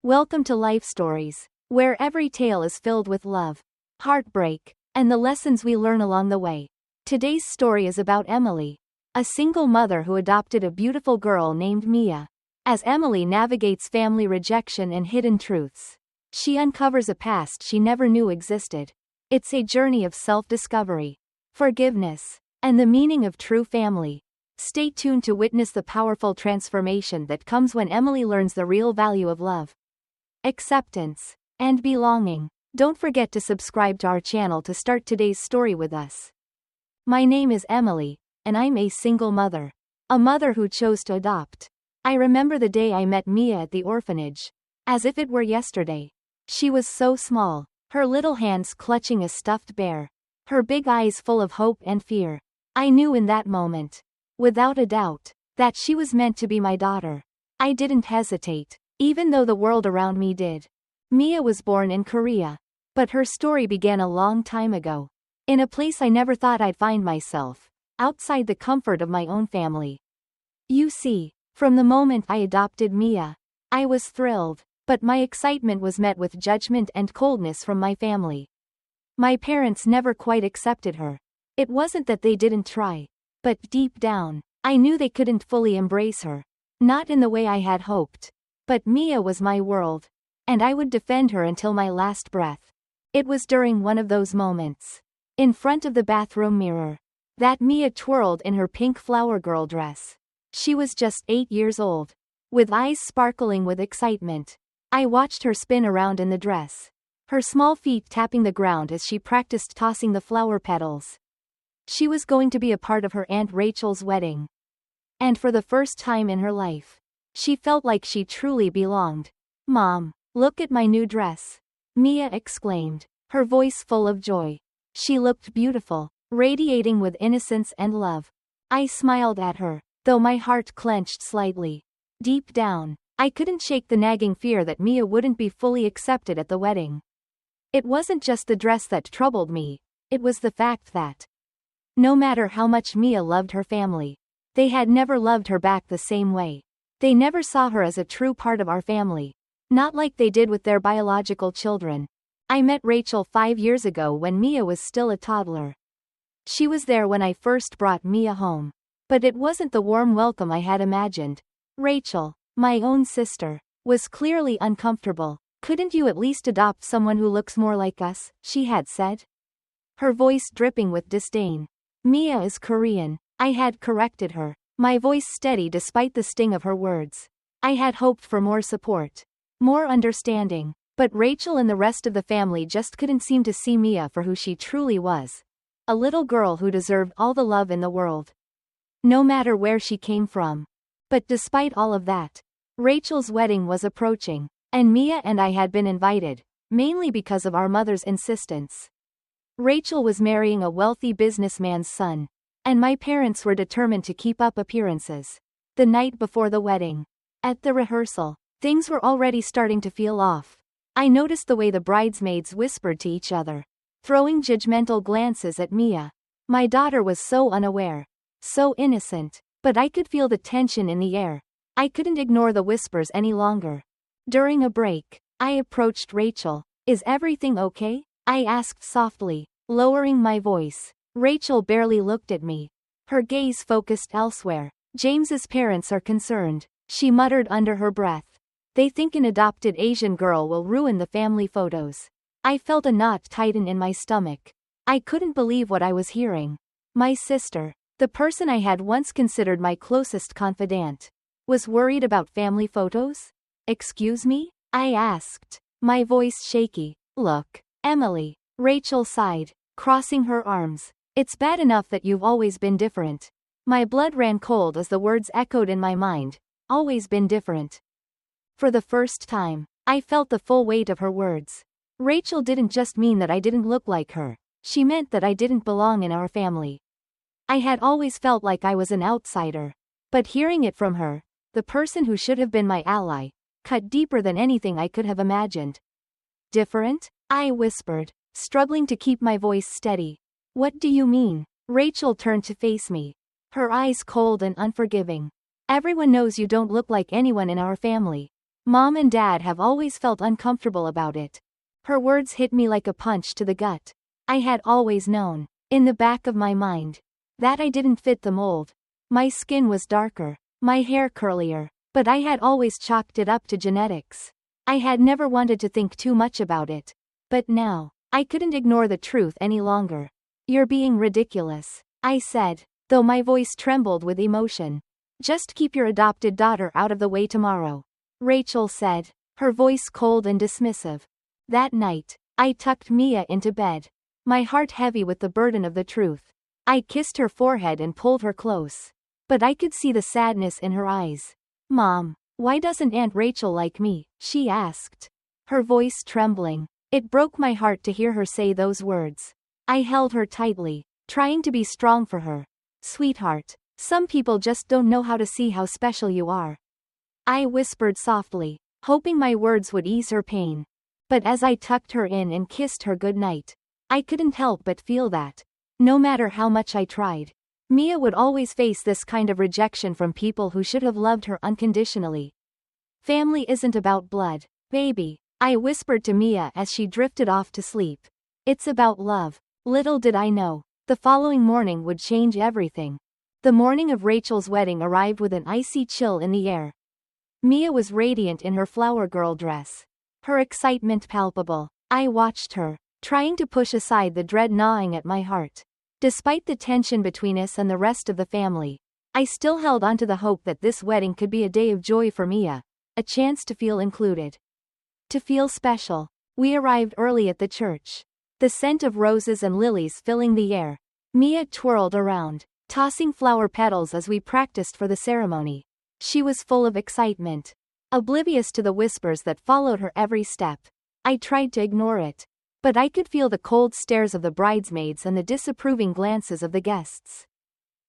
Welcome to Life Stories, where every tale is filled with love, heartbreak, and the lessons we learn along the way. Today's story is about Emily, a single mother who adopted a beautiful girl named Mia. As Emily navigates family rejection and hidden truths, she uncovers a past she never knew existed. It's a journey of self-discovery, forgiveness, and the meaning of true family. Stay tuned to witness the powerful transformation that comes when Emily learns the real value of love, acceptance, and belonging. Don't forget to subscribe to our channel to start today's story with us. My name is Emily, and I'm a single mother. A mother who chose to adopt. I remember the day I met Mia at the orphanage, as if it were yesterday. She was so small, her little hands clutching a stuffed bear, her big eyes full of hope and fear. I knew in that moment, without a doubt, that she was meant to be my daughter. I didn't hesitate, even though the world around me did. Mia was born in Korea, but her story began a long time ago, in a place I never thought I'd find myself, outside the comfort of my own family. You see, from the moment I adopted Mia, I was thrilled, but my excitement was met with judgment and coldness from my family. My parents never quite accepted her. It wasn't that they didn't try, but deep down, I knew they couldn't fully embrace her. Not in the way I had hoped. But Mia was my world, and I would defend her until my last breath. It was during one of those moments, in front of the bathroom mirror, that Mia twirled in her pink flower girl dress. She was just 8 years old, with eyes sparkling with excitement. I watched her spin around in the dress, her small feet tapping the ground as she practiced tossing the flower petals. She was going to be a part of her Aunt Rachel's wedding. And for the first time in her life, she felt like she truly belonged. "Mom, look at my new dress," Mia exclaimed, her voice full of joy. She looked beautiful, radiating with innocence and love. I smiled at her, though my heart clenched slightly. Deep down, I couldn't shake the nagging fear that Mia wouldn't be fully accepted at the wedding. It wasn't just the dress that troubled me, it was the fact that, no matter how much Mia loved her family, they had never loved her back the same way. They never saw her as a true part of our family. Not like they did with their biological children. I met Rachel 5 years ago when Mia was still a toddler. She was there when I first brought Mia home. But it wasn't the warm welcome I had imagined. Rachel, my own sister, was clearly uncomfortable. "Couldn't you at least adopt someone who looks more like us?" she had said, her voice dripping with disdain. "Mia is Korean," I had corrected her, my voice steady despite the sting of her words. I had hoped for more support, more understanding, but Rachel and the rest of the family just couldn't seem to see Mia for who she truly was. A little girl who deserved all the love in the world, no matter where she came from. But despite all of that, Rachel's wedding was approaching, and Mia and I had been invited, mainly because of our mother's insistence. Rachel was marrying a wealthy businessman's son, and my parents were determined to keep up appearances. The night before the wedding, at the rehearsal, things were already starting to feel off. I noticed the way the bridesmaids whispered to each other, throwing judgmental glances at Mia. My daughter was so unaware, so innocent, but I could feel the tension in the air. I couldn't ignore the whispers any longer. During a break, I approached Rachel. "Is everything okay?" I asked softly, lowering my voice. Rachel barely looked at me, her gaze focused elsewhere. "James's parents are concerned," she muttered under her breath. "They think an adopted Asian girl will ruin the family photos." I felt a knot tighten in my stomach. I couldn't believe what I was hearing. My sister, the person I had once considered my closest confidant, was worried about family photos? "Excuse me?" I asked, my voice shaky. "Look, Emily," Rachel sighed, crossing her arms. "It's bad enough that you've always been different." My blood ran cold as the words echoed in my mind. Always been different. For the first time, I felt the full weight of her words. Rachel didn't just mean that I didn't look like her. She meant that I didn't belong in our family. I had always felt like I was an outsider. But hearing it from her, the person who should have been my ally, cut deeper than anything I could have imagined. "Different?" I whispered, struggling to keep my voice steady. "What do you mean?" Rachel turned to face me, her eyes cold and unforgiving. "Everyone knows you don't look like anyone in our family." Mom and Dad have always felt uncomfortable about it. Her words hit me like a punch to the gut. I had always known, in the back of my mind, that I didn't fit the mold. My skin was darker, my hair curlier, but I had always chalked it up to genetics. I had never wanted to think too much about it. But now, I couldn't ignore the truth any longer. You're being ridiculous, I said, though my voice trembled with emotion. Just keep your adopted daughter out of the way tomorrow, Rachel said, her voice cold and dismissive. That night, I tucked Mia into bed, my heart heavy with the burden of the truth. I kissed her forehead and pulled her close. But I could see the sadness in her eyes. Mom, why doesn't Aunt Rachel like me? She asked, her voice trembling. It broke my heart to hear her say those words. I held her tightly, trying to be strong for her. Sweetheart, some people just don't know how to see how special you are, I whispered softly, hoping my words would ease her pain. But as I tucked her in and kissed her goodnight, I couldn't help but feel that, no matter how much I tried, Mia would always face this kind of rejection from people who should have loved her unconditionally. Family isn't about blood, baby, I whispered to Mia as she drifted off to sleep. It's about love. Little did I know, the following morning would change everything. The morning of Rachel's wedding arrived with an icy chill in the air. Mia was radiant in her flower girl dress, her excitement palpable. I watched her, trying to push aside the dread gnawing at my heart. Despite the tension between us and the rest of the family, I still held onto the hope that this wedding could be a day of joy for Mia, a chance to feel included, to feel special. We arrived early at the church, the scent of roses and lilies filling the air. Mia twirled around, tossing flower petals as we practiced for the ceremony. She was full of excitement, oblivious to the whispers that followed her every step. I tried to ignore it, but I could feel the cold stares of the bridesmaids and the disapproving glances of the guests.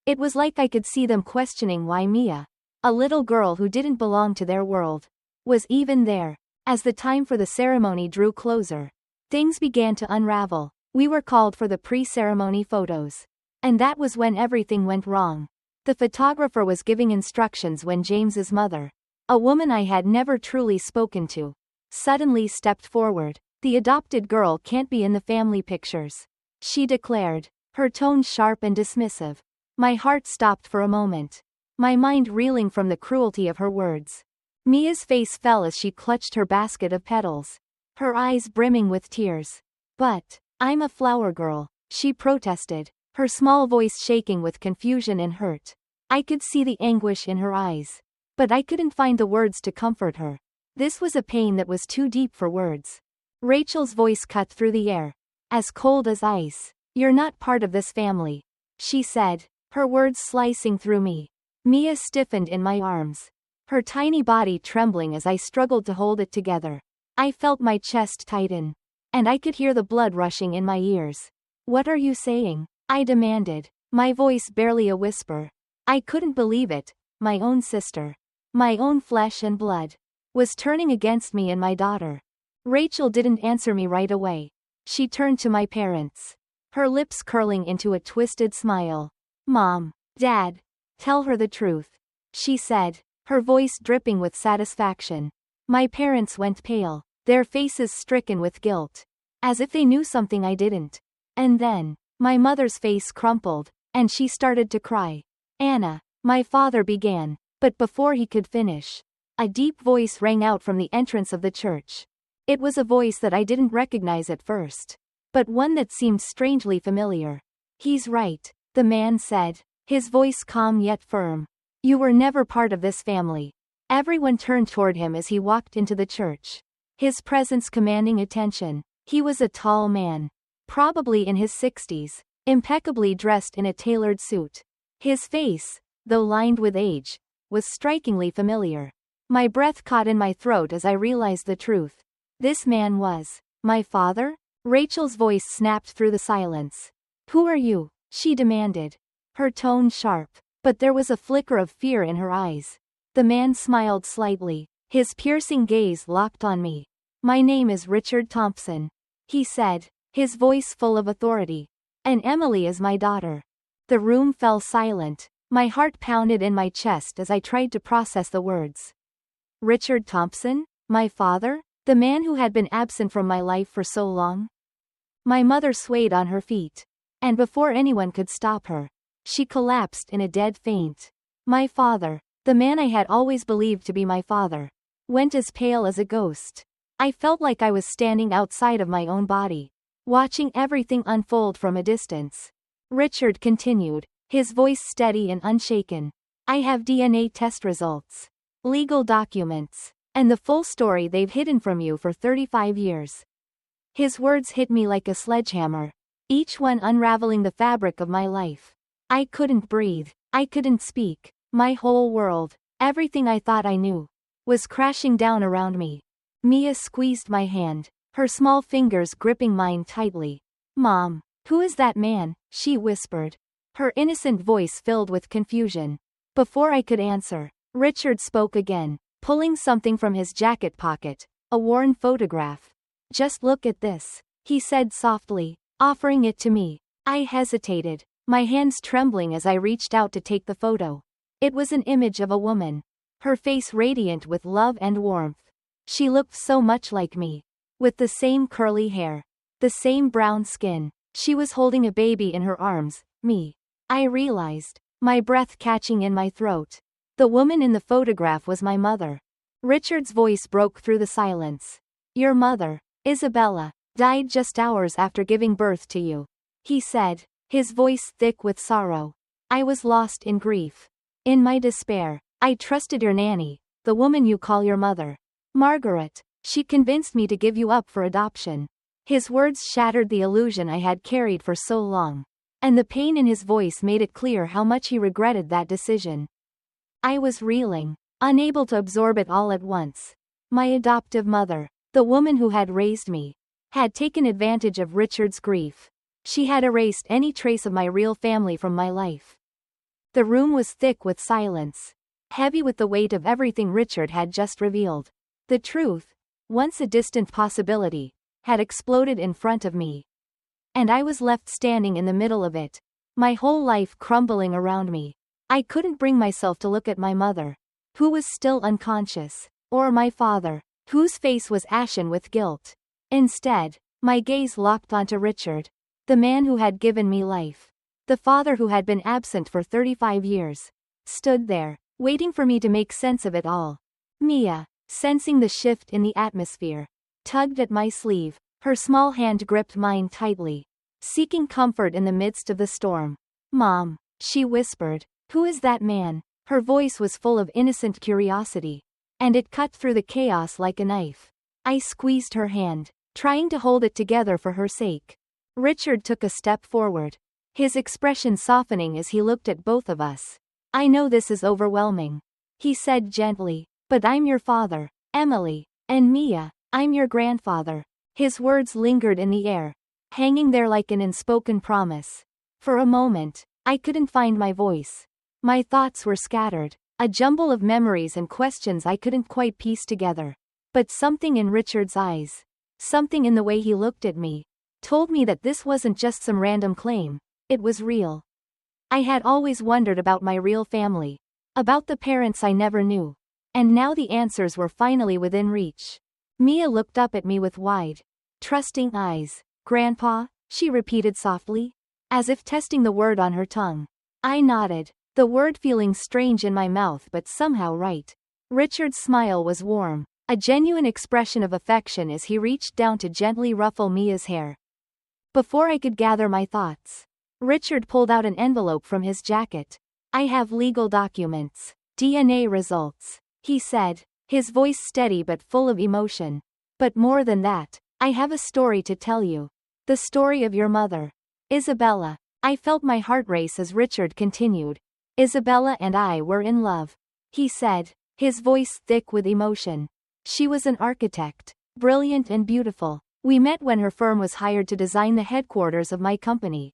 It was like I could see them questioning why Mia, a little girl who didn't belong to their world, was even there. As the time for the ceremony drew closer, things began to unravel. We were called for the pre-ceremony photos. And that was when everything went wrong. The photographer was giving instructions when James's mother, a woman I had never truly spoken to, suddenly stepped forward. The adopted girl can't be in the family pictures, she declared, her tone sharp and dismissive. My heart stopped for a moment, my mind reeling from the cruelty of her words. Mia's face fell as she clutched her basket of petals, her eyes brimming with tears. But, I'm a flower girl, she protested, her small voice shaking with confusion and hurt. I could see the anguish in her eyes, but I couldn't find the words to comfort her. This was a pain that was too deep for words. Rachel's voice cut through the air, as cold as ice. You're not part of this family, she said, her words slicing through me. Mia stiffened in my arms, her tiny body trembling as I struggled to hold it together. I felt my chest tighten, and I could hear the blood rushing in my ears. What are you saying? I demanded, my voice barely a whisper. I couldn't believe it. My own sister, my own flesh and blood, was turning against me and my daughter. Rachel didn't answer me right away. She turned to my parents, her lips curling into a twisted smile. Mom, Dad, tell her the truth, she said, her voice dripping with satisfaction. My parents went pale, their faces stricken with guilt, as if they knew something I didn't. And then, my mother's face crumpled, and she started to cry. Anna, my father began, but before he could finish, a deep voice rang out from the entrance of the church. It was a voice that I didn't recognize at first, but one that seemed strangely familiar. He's right, the man said, his voice calm yet firm. You were never part of this family. Everyone turned toward him as he walked into the church, his presence commanding attention. He was a tall man, probably in his 60s, impeccably dressed in a tailored suit. His face, though lined with age, was strikingly familiar. My breath caught in my throat as I realized the truth. This man was my father? Rachel's voice snapped through the silence. Who are you? She demanded, her tone sharp, but there was a flicker of fear in her eyes. The man smiled slightly, his piercing gaze locked on me. My name is Richard Thompson, he said, his voice full of authority. And Emily is my daughter. The room fell silent. My heart pounded in my chest as I tried to process the words. Richard Thompson? My father? The man who had been absent from my life for so long? My mother swayed on her feet. And before anyone could stop her, she collapsed in a dead faint. My father, the man I had always believed to be my father, went as pale as a ghost. I felt like I was standing outside of my own body, watching everything unfold from a distance. Richard continued, his voice steady and unshaken. I have DNA test results, legal documents, and the full story they've hidden from you for 35 years. His words hit me like a sledgehammer, each one unraveling the fabric of my life. I couldn't breathe. I couldn't speak. My whole world, everything I thought I knew, was crashing down around me. Mia squeezed my hand, her small fingers gripping mine tightly. Mom, who is that man? She whispered, her innocent voice filled with confusion. Before I could answer, Richard spoke again, pulling something from his jacket pocket, a worn photograph. Just look at this, he said softly, offering it to me. I hesitated, my hands trembling as I reached out to take the photo. It was an image of a woman, her face radiant with love and warmth. She looked so much like me, with the same curly hair, the same brown skin. She was holding a baby in her arms, me. I realized, my breath catching in my throat. The woman in the photograph was my mother. Richard's voice broke through the silence. Your mother, Isabella, died just hours after giving birth to you, he said, his voice thick with sorrow. I was lost in grief. In my despair, I trusted your nanny, the woman you call your mother, Margaret. She convinced me to give you up for adoption. His words shattered the illusion I had carried for so long, and the pain in his voice made it clear how much he regretted that decision. I was reeling, unable to absorb it all at once. My adoptive mother, the woman who had raised me, had taken advantage of Richard's grief. She had erased any trace of my real family from my life. The room was thick with silence, heavy with the weight of everything Richard had just revealed. The truth, once a distant possibility, had exploded in front of me. And I was left standing in the middle of it, my whole life crumbling around me. I couldn't bring myself to look at my mother, who was still unconscious, or my father, whose face was ashen with guilt. Instead, my gaze locked onto Richard, the man who had given me life, the father who had been absent for 35 years, stood there, waiting for me to make sense of it all. Mia, sensing the shift in the atmosphere, tugged at my sleeve, her small hand gripped mine tightly, seeking comfort in the midst of the storm. Mom, she whispered, who is that man? Her voice was full of innocent curiosity, and it cut through the chaos like a knife. I squeezed her hand, trying to hold it together for her sake. Richard took a step forward, his expression softening as he looked at both of us. I know this is overwhelming, he said gently, but I'm your father, Emily, and Mia, I'm your grandfather. His words lingered in the air, hanging there like an unspoken promise. For a moment, I couldn't find my voice. My thoughts were scattered, a jumble of memories and questions I couldn't quite piece together. But something in Richard's eyes, something in the way he looked at me, told me that this wasn't just some random claim, it was real. I had always wondered about my real family, about the parents I never knew, and now the answers were finally within reach. Mia looked up at me with wide, trusting eyes. Grandpa, she repeated softly, as if testing the word on her tongue. I nodded, the word feeling strange in my mouth but somehow right. Richard's smile was warm, a genuine expression of affection as he reached down to gently ruffle Mia's hair. Before I could gather my thoughts, Richard pulled out an envelope from his jacket. I have legal documents, DNA results, he said, his voice steady but full of emotion. But more than that, I have a story to tell you. The story of your mother, Isabella. I felt my heart race as Richard continued. Isabella and I were in love, he said, his voice thick with emotion. She was an architect, brilliant and beautiful. We met when her firm was hired to design the headquarters of my company.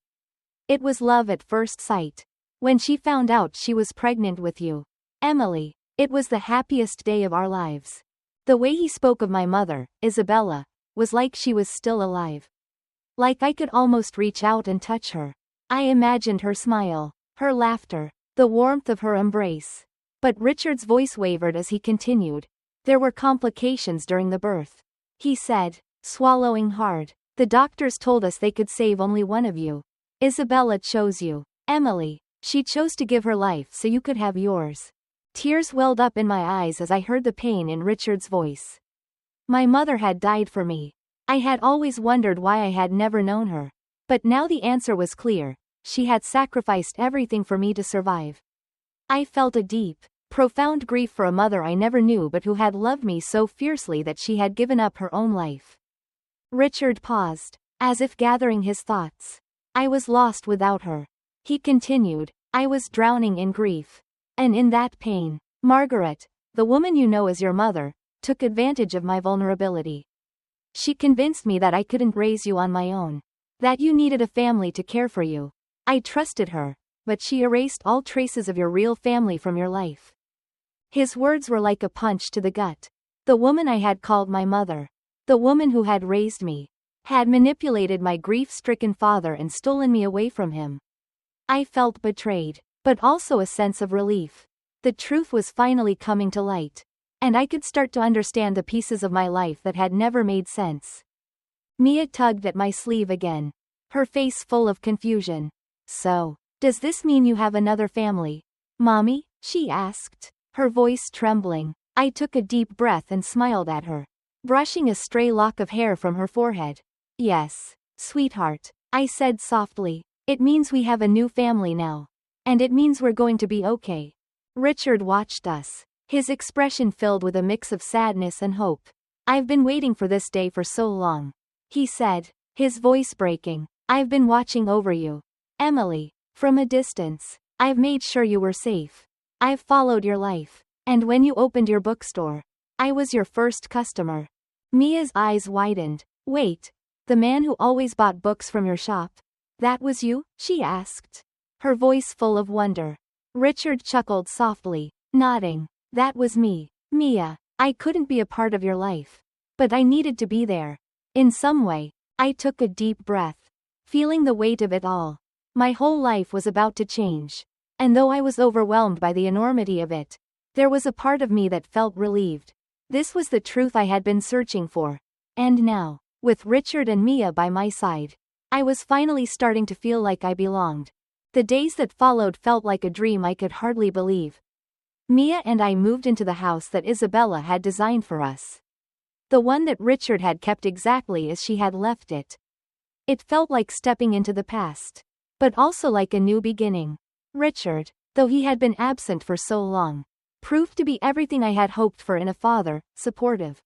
It was love at first sight. When she found out she was pregnant with you, Emily, it was the happiest day of our lives. The way he spoke of my mother, Isabella, was like she was still alive. Like I could almost reach out and touch her. I imagined her smile, her laughter, the warmth of her embrace. But Richard's voice wavered as he continued. There were complications during the birth. He said, swallowing hard. The doctors told us they could save only one of you. Isabella chose you. Emily. She chose to give her life so you could have yours. Tears welled up in my eyes as I heard the pain in Richard's voice. My mother had died for me. I had always wondered why I had never known her. But now the answer was clear. She had sacrificed everything for me to survive. I felt a deep, profound grief for a mother I never knew but who had loved me so fiercely that she had given up her own life. Richard paused, as if gathering his thoughts. I was lost without her. He continued, I was drowning in grief. And in that pain, Margaret, the woman you know as your mother, took advantage of my vulnerability. She convinced me that I couldn't raise you on my own. That you needed a family to care for you. I trusted her, but she erased all traces of your real family from your life. His words were like a punch to the gut. The woman I had called my mother, the woman who had raised me, had manipulated my grief-stricken father and stolen me away from him. I felt betrayed, but also a sense of relief. The truth was finally coming to light, and I could start to understand the pieces of my life that had never made sense. Mia tugged at my sleeve again, her face full of confusion. So, does this mean you have another family? Mommy? She asked, her voice trembling. I took a deep breath and smiled at her, brushing a stray lock of hair from her forehead. Yes, sweetheart, I said softly. It means we have a new family now. And it means we're going to be okay. Richard watched us, his expression filled with a mix of sadness and hope. I've been waiting for this day for so long, he said, his voice breaking. I've been watching over you, Emily, from a distance. I've made sure you were safe. I've followed your life. And when you opened your bookstore, I was your first customer. Mia's eyes widened. Wait, the man who always bought books from your shop? That was you? She asked, her voice full of wonder. Richard chuckled softly, nodding. That was me, Mia. I couldn't be a part of your life, but I needed to be there. In some way. I took a deep breath, feeling the weight of it all. My whole life was about to change. And though I was overwhelmed by the enormity of it, there was a part of me that felt relieved. This was the truth I had been searching for. And now, with Richard and Mia by my side, I was finally starting to feel like I belonged. The days that followed felt like a dream I could hardly believe. Mia and I moved into the house that Isabella had designed for us. The one that Richard had kept exactly as she had left it. It felt like stepping into the past, but also like a new beginning. Richard, though he had been absent for so long, proved to be everything I had hoped for in a father, supportive,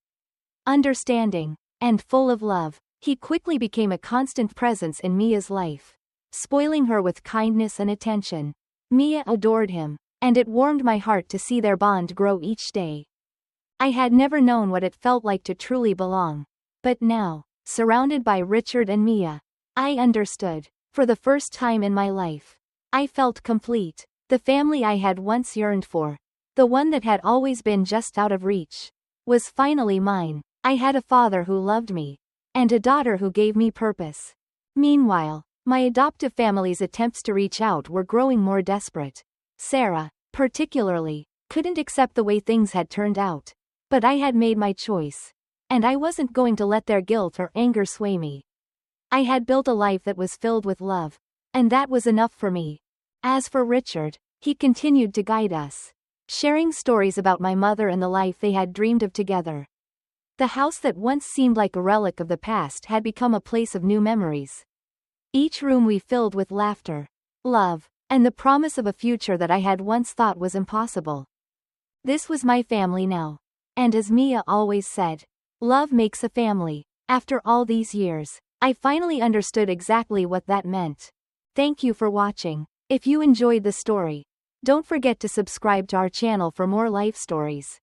understanding, and full of love. He quickly became a constant presence in Mia's life, spoiling her with kindness and attention. Mia adored him, and it warmed my heart to see their bond grow each day. I had never known what it felt like to truly belong. But now, surrounded by Richard and Mia, I understood. For the first time in my life, I felt complete. The family I had once yearned for, the one that had always been just out of reach, was finally mine. I had a father who loved me, and a daughter who gave me purpose. Meanwhile, my adoptive family's attempts to reach out were growing more desperate. Sarah, particularly, couldn't accept the way things had turned out. But I had made my choice, and I wasn't going to let their guilt or anger sway me. I had built a life that was filled with love, and that was enough for me. As for Richard, he continued to guide us, sharing stories about my mother and the life they had dreamed of together. The house that once seemed like a relic of the past had become a place of new memories. Each room we filled with laughter, love, and the promise of a future that I had once thought was impossible. This was my family now. And as Mia always said, love makes a family. After all these years, I finally understood exactly what that meant. Thank you for watching. If you enjoyed the story, don't forget to subscribe to our channel for more life stories.